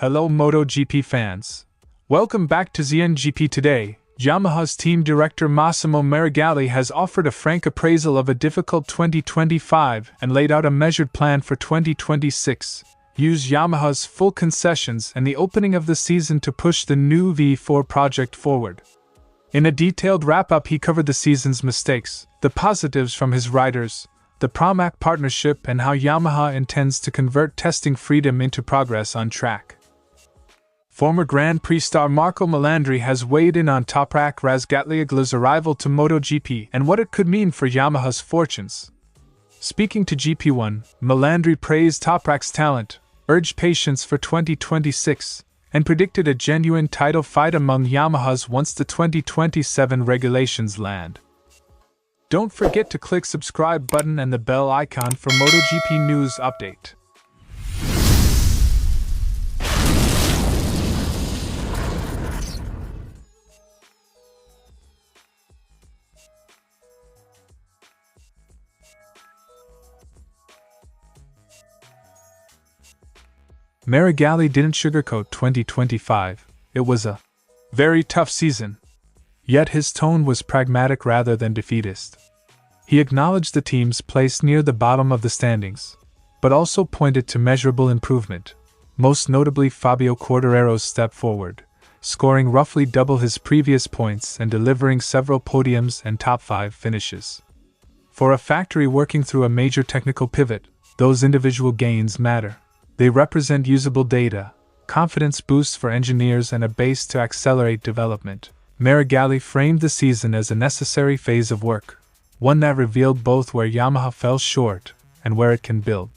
Hello MotoGP fans. Welcome back to ZNGP Today. Yamaha's team director Massimo Meregalli has offered a frank appraisal of a difficult 2025 and laid out a measured plan for 2026. Use Yamaha's full concessions and the opening of the season to push the new V4 project forward. In a detailed wrap-up, he covered the season's mistakes, the positives from his riders, the Pramac partnership, and how Yamaha intends to convert testing freedom into progress on track. Former Grand Prix star Marco Melandri has weighed in on Toprak Razgatlioglu's arrival to MotoGP and what it could mean for Yamaha's fortunes. Speaking to GPOne, Melandri praised Toprak's talent, urged patience for 2026, and predicted a genuine title fight among Yamahas once the 2027 regulations land. Don't forget to click subscribe button and the bell icon for MotoGP news update. Meregalli didn't sugarcoat 2025. It was a very tough season. Yet his tone was pragmatic rather than defeatist. He acknowledged the team's place near the bottom of the standings, but also pointed to measurable improvement, most notably Fabio Quartararo's step forward, scoring roughly double his previous points and delivering several podiums and top 5 finishes. For a factory working through a major technical pivot, those individual gains matter. They represent usable data, confidence boosts for engineers, and a base to accelerate development. Meregalli framed the season as a necessary phase of work, one that revealed both where Yamaha fell short and where it can build.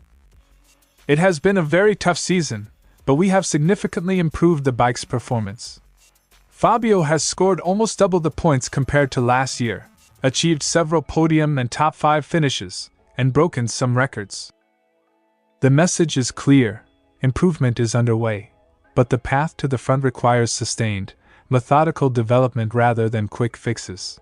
It has been a very tough season, but we have significantly improved the bike's performance. Fabio has scored almost double the points compared to last year, achieved several podium and top 5 finishes, and broken some records. The message is clear: improvement is underway, but the path to the front requires sustained, methodical development rather than quick fixes.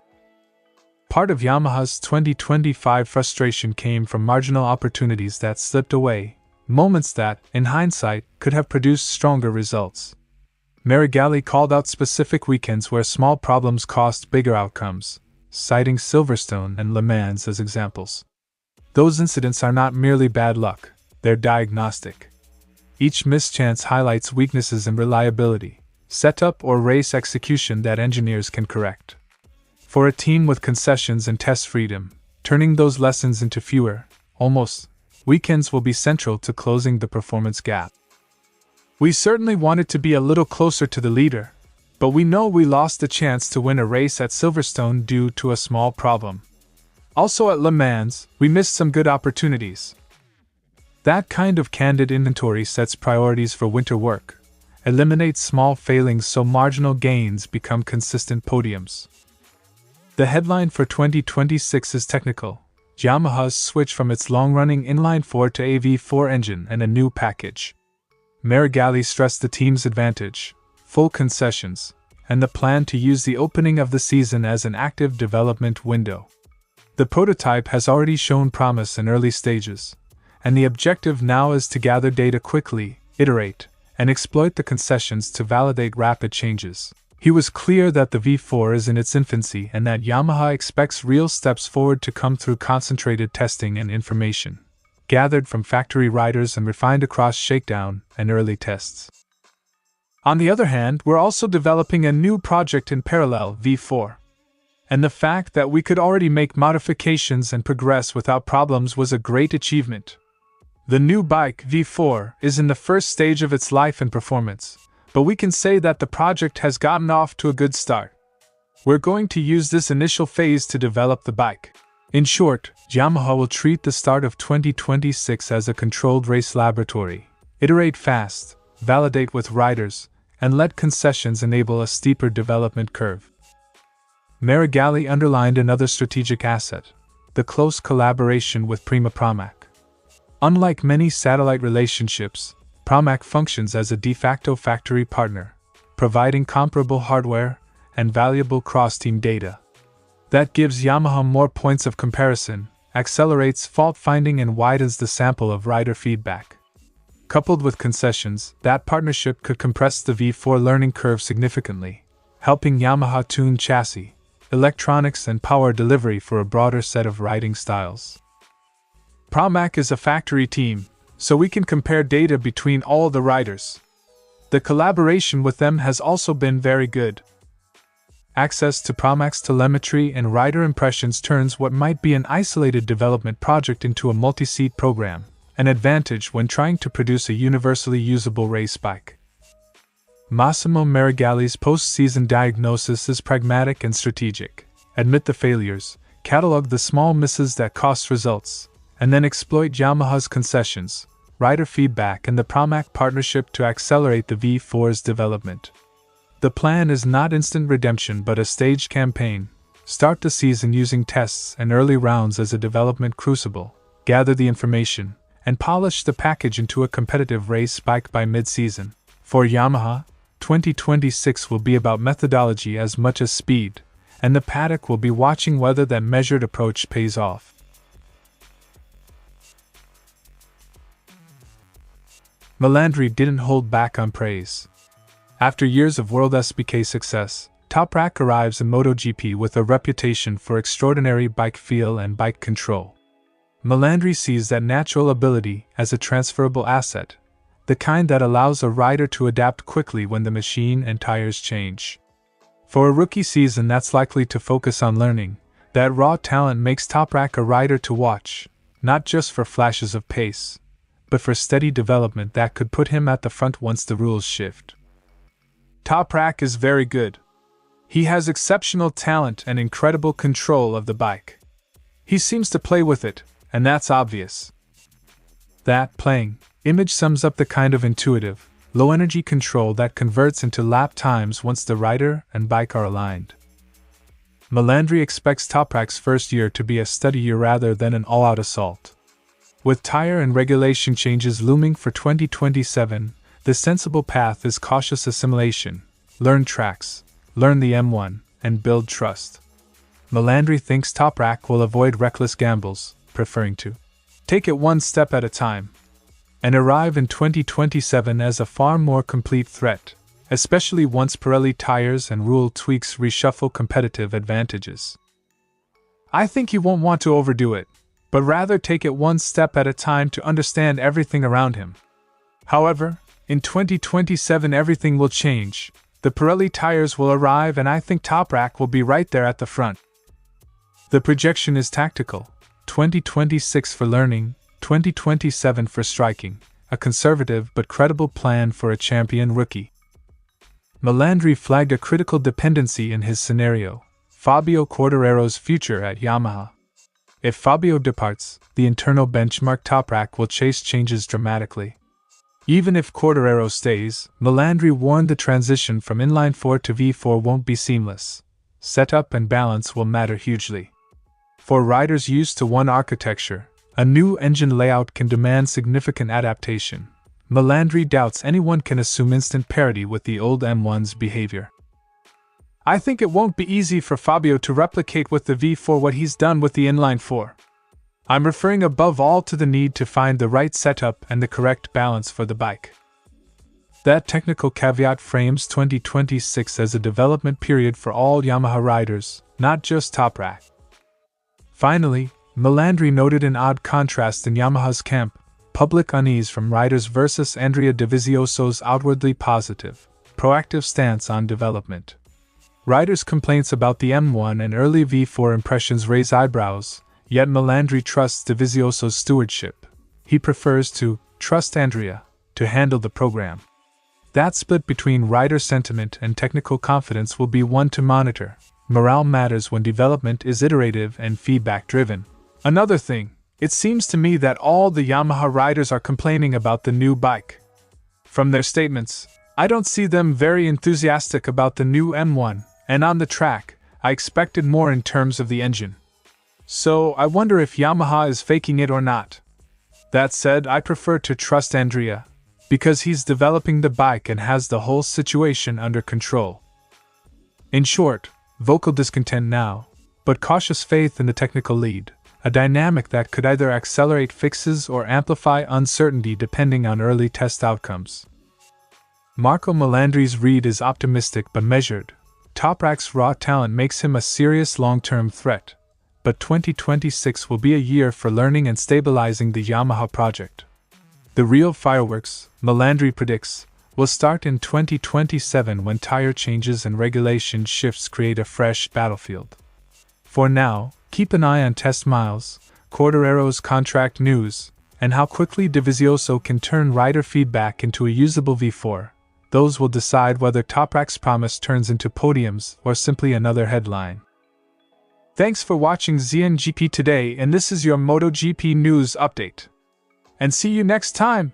Part of Yamaha's 2025 frustration came from marginal opportunities that slipped away, moments that, in hindsight, could have produced stronger results. Meregalli called out specific weekends where small problems cost bigger outcomes, citing Silverstone and Le Mans as examples. Those incidents are not merely bad luck. They're diagnostic. Each mischance highlights weaknesses in reliability, setup, or race execution that engineers can correct. For a team with concessions and test freedom, turning those lessons into fewer, almost, weekends will be central to closing the performance gap. We certainly wanted to be a little closer to the leader, but we know we lost the chance to win a race at Silverstone due to a small problem. Also at Le Mans, we missed some good opportunities. That kind of candid inventory sets priorities for winter work, eliminates small failings so marginal gains become consistent podiums. The headline for 2026 is technical: Yamaha's switch from its long-running inline-4 to a V4 engine and a new package. Meregalli stressed the team's advantage, full concessions, and the plan to use the opening of the season as an active development window. The prototype has already shown promise in early stages, and the objective now is to gather data quickly, iterate, and exploit the concessions to validate rapid changes. He was clear that the V4 is in its infancy and that Yamaha expects real steps forward to come through concentrated testing and information, gathered from factory riders and refined across shakedown and early tests. On the other hand, we're also developing a new project in parallel, V4. And the fact that we could already make modifications and progress without problems was a great achievement. The new bike, V4, is in the first stage of its life and performance, but we can say that the project has gotten off to a good start. We're going to use this initial phase to develop the bike. In short, Yamaha will treat the start of 2026 as a controlled race laboratory, iterate fast, validate with riders, and let concessions enable a steeper development curve. Meregalli underlined another strategic asset: the close collaboration with Pramac. Unlike many satellite relationships, Pramac functions as a de facto factory partner, providing comparable hardware and valuable cross-team data. That gives Yamaha more points of comparison, accelerates fault finding, and widens the sample of rider feedback. Coupled with concessions, that partnership could compress the V4 learning curve significantly, helping Yamaha tune chassis, electronics and power delivery for a broader set of riding styles. Pramac is a factory team, so we can compare data between all the riders. The collaboration with them has also been very good. Access to Pramac's telemetry and rider impressions turns what might be an isolated development project into a multi-seat program, an advantage when trying to produce a universally usable race bike. Massimo Meregalli's post-season diagnosis is pragmatic and strategic. Admit the failures, catalog the small misses that cost results, and then exploit Yamaha's concessions, rider feedback and the Pramac partnership to accelerate the V4's development. The plan is not instant redemption but a staged campaign. Start the season using tests and early rounds as a development crucible, gather the information, and polish the package into a competitive race bike by mid-season. For Yamaha, 2026 will be about methodology as much as speed, and the paddock will be watching whether that measured approach pays off. Melandri didn't hold back on praise. After years of World SBK success, Toprak arrives in MotoGP with a reputation for extraordinary bike feel and bike control. Melandri sees that natural ability as a transferable asset, the kind that allows a rider to adapt quickly when the machine and tires change. For a rookie season that's likely to focus on learning, that raw talent makes Toprak a rider to watch, not just for flashes of pace, but for steady development that could put him at the front once the rules shift. Toprak is very good. He has exceptional talent and incredible control of the bike. He seems to play with it, and that's obvious. That playing image sums up the kind of intuitive, low-energy control that converts into lap times once the rider and bike are aligned. Melandri expects Toprak's first year to be a steady year rather than an all-out assault. With tire and regulation changes looming for 2027, the sensible path is cautious assimilation, learn tracks, learn the M1, and build trust. Melandri thinks Toprak will avoid reckless gambles, preferring to take it one step at a time, and arrive in 2027 as a far more complete threat, especially once Pirelli tires and rule tweaks reshuffle competitive advantages. I think he won't want to overdo it, but rather take it one step at a time to understand everything around him. However, in 2027 everything will change. The Pirelli tires will arrive and I think Toprak will be right there at the front. The projection is tactical, 2026 for learning, 2027 for striking, a conservative but credible plan for a champion rookie. Melandri flagged a critical dependency in his scenario, Fabio Quartararo's future at Yamaha. If Fabio departs, the internal benchmark Toprak will chase changes dramatically. Even if Quartararo stays, Melandri warned the transition from inline-4 to V4 won't be seamless. Setup and balance will matter hugely. For riders used to one architecture, a new engine layout can demand significant adaptation. Melandri doubts anyone can assume instant parity with the old M1's behavior. I think it won't be easy for Fabio to replicate with the V4 what he's done with the inline-4. I'm referring above all to the need to find the right setup and the correct balance for the bike. That technical caveat frames 2026 as a development period for all Yamaha riders, not just Toprak. Finally, Melandri noted an odd contrast in Yamaha's camp, public unease from riders versus Andrea Dovizioso's outwardly positive, proactive stance on development. Riders' complaints about the M1 and early V4 impressions raise eyebrows, yet Melandri trusts Dovizioso's stewardship. He prefers to trust Andrea to handle the program. That split between rider sentiment and technical confidence will be one to monitor. Morale matters when development is iterative and feedback-driven. Another thing, it seems to me that all the Yamaha riders are complaining about the new bike. From their statements, I don't see them very enthusiastic about the new M1, and on the track, I expected more in terms of the engine. So I wonder if Yamaha is faking it or not. That said, I prefer to trust Andrea, because he's developing the bike and has the whole situation under control. In short, vocal discontent now, but cautious faith in the technical lead, a dynamic that could either accelerate fixes or amplify uncertainty depending on early test outcomes. Marco Melandri's read is optimistic but measured. Toprak's raw talent makes him a serious long-term threat, but 2026 will be a year for learning and stabilizing the Yamaha project. The real fireworks, Melandri predicts, will start in 2027 when tire changes and regulation shifts create a fresh battlefield. For now, keep an eye on test miles, Quartararo's contract news, and how quickly Dovizioso can turn rider feedback into a usable V4. Those will decide whether Toprak's promise turns into podiums or simply another headline. Thanks for watching ZNGP Today, and this is your MotoGP news update. And see you next time!